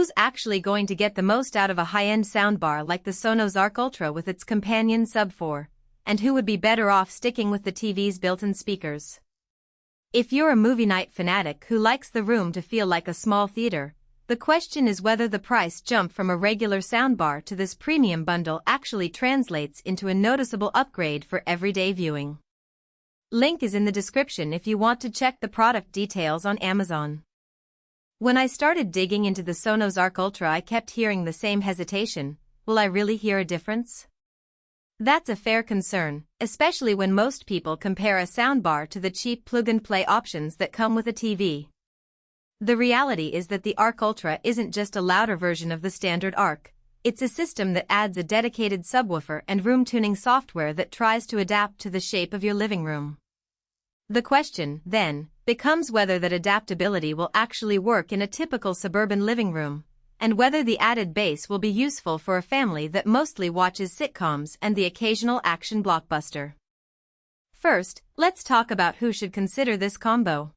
who's actually going to get the most out of a high-end soundbar like the Sonos Arc Ultra with its companion subwoofer, and who would be better off sticking with the TV's built-in speakers? If you're a movie night fanatic who likes the room to feel like a small theater, the question is whether the price jump from a regular soundbar to this premium bundle actually translates into a noticeable upgrade for everyday viewing. Link is in the description if you want to check the product details on Amazon. When I started digging into the Sonos Arc Ultra, I kept hearing the same hesitation: will I really hear a difference? That's a fair concern, especially when most people compare a soundbar to the cheap plug-and-play options that come with a TV. The reality is that the Arc Ultra isn't just a louder version of the standard Arc. It's a system that adds a dedicated subwoofer and room tuning software that tries to adapt to the shape of your living room. The question, then, becomes whether that adaptability will actually work in a typical suburban living room, and whether the added bass will be useful for a family that mostly watches sitcoms and the occasional action blockbuster. First, let's talk about who should consider this combo.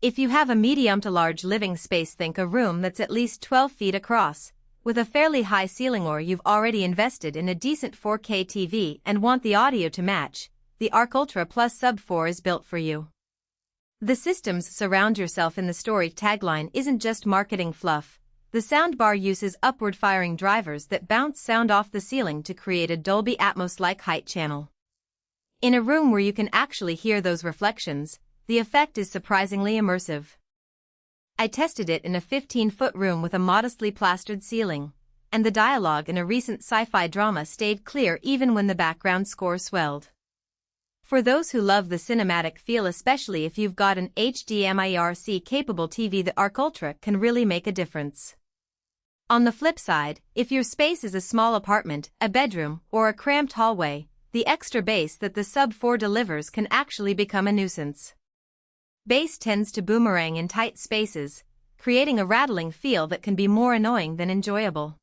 If you have a medium to large living space, think a room that's at least 12 feet across, with a fairly high ceiling, or you've already invested in a decent 4K TV and want the audio to match, the Arc Ultra Plus Sub 4 is built for you. The system's "surround yourself in the story" tagline isn't just marketing fluff. The soundbar uses upward-firing drivers that bounce sound off the ceiling to create a Dolby Atmos-like height channel. In a room where you can actually hear those reflections, the effect is surprisingly immersive. I tested it in a 15-foot room with a modestly plastered ceiling, and the dialogue in a recent sci-fi drama stayed clear even when the background score swelled. For those who love the cinematic feel, especially if you've got an HDMI-RC-capable TV, the Arc Ultra can really make a difference. On the flip side, if your space is a small apartment, a bedroom, or a cramped hallway, the extra bass that the Sub 4 delivers can actually become a nuisance. Bass tends to boomerang in tight spaces, creating a rattling feel that can be more annoying than enjoyable.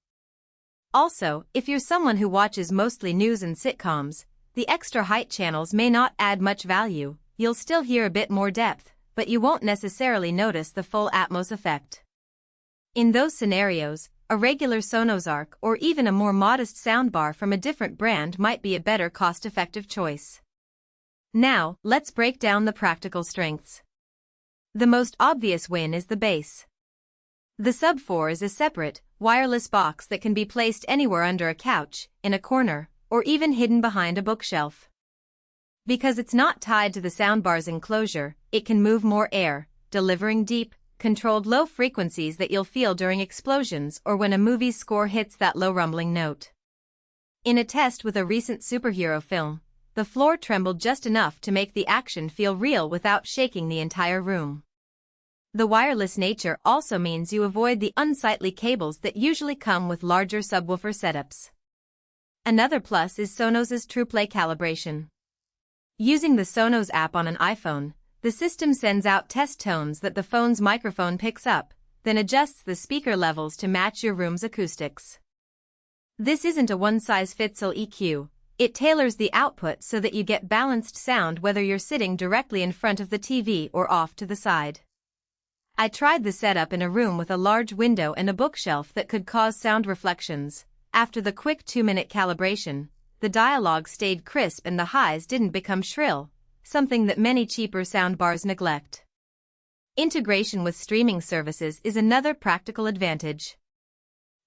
Also, if you're someone who watches mostly news and sitcoms, the extra height channels may not add much value. You'll still hear a bit more depth, but you won't necessarily notice the full Atmos effect. In those scenarios, a regular Sonos Arc or even a more modest soundbar from a different brand might be a better cost-effective choice. Now, let's break down the practical strengths. The most obvious win is the bass. The Sub 4 is a separate, wireless box that can be placed anywhere under a couch, in a corner, or even hidden behind a bookshelf. Because it's not tied to the soundbar's enclosure, it can move more air, delivering deep, controlled low frequencies that you'll feel during explosions or when a movie's score hits that low rumbling note. In a test with a recent superhero film, the floor trembled just enough to make the action feel real without shaking the entire room. The wireless nature also means you avoid the unsightly cables that usually come with larger subwoofer setups. Another plus is Sonos's TruePlay calibration. Using the Sonos app on an iPhone, the system sends out test tones that the phone's microphone picks up, then adjusts the speaker levels to match your room's acoustics. This isn't a one-size-fits-all EQ. It tailors the output so that you get balanced sound whether you're sitting directly in front of the TV or off to the side. I tried the setup in a room with a large window and a bookshelf that could cause sound reflections. After the quick 2-minute calibration, the dialogue stayed crisp and the highs didn't become shrill, something that many cheaper soundbars neglect. Integration with streaming services is another practical advantage.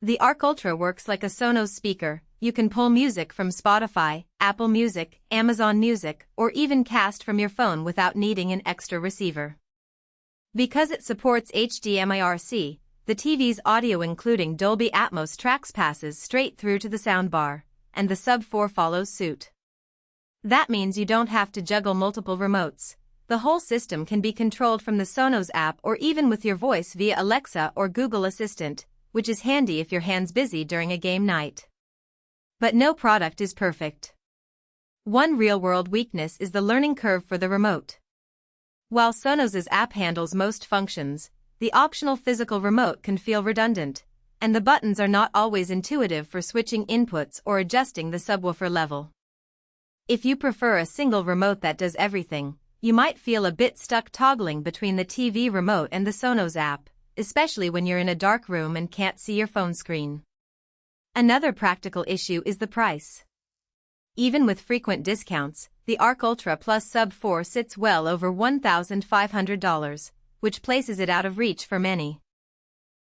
The Arc Ultra works like a Sonos speaker. You can pull music from Spotify, Apple Music, Amazon Music, or even cast from your phone without needing an extra receiver. Because it supports HDMI-RC, the TV's audio including Dolby Atmos tracks passes straight through to the soundbar, and the Sub 4 follows suit. That means you don't have to juggle multiple remotes. The whole system can be controlled from the Sonos app or even with your voice via Alexa or Google Assistant, which is handy if your hand's busy during a game night. But no product is perfect. One real-world weakness is the learning curve for the remote. While Sonos's app handles most functions, the optional physical remote can feel redundant, and the buttons are not always intuitive for switching inputs or adjusting the subwoofer level. If you prefer a single remote that does everything, you might feel a bit stuck toggling between the TV remote and the Sonos app, especially when you're in a dark room and can't see your phone screen. Another practical issue is the price. Even with frequent discounts, the Arc Ultra Plus Sub 4 sits well over $1,500, which places it out of reach for many.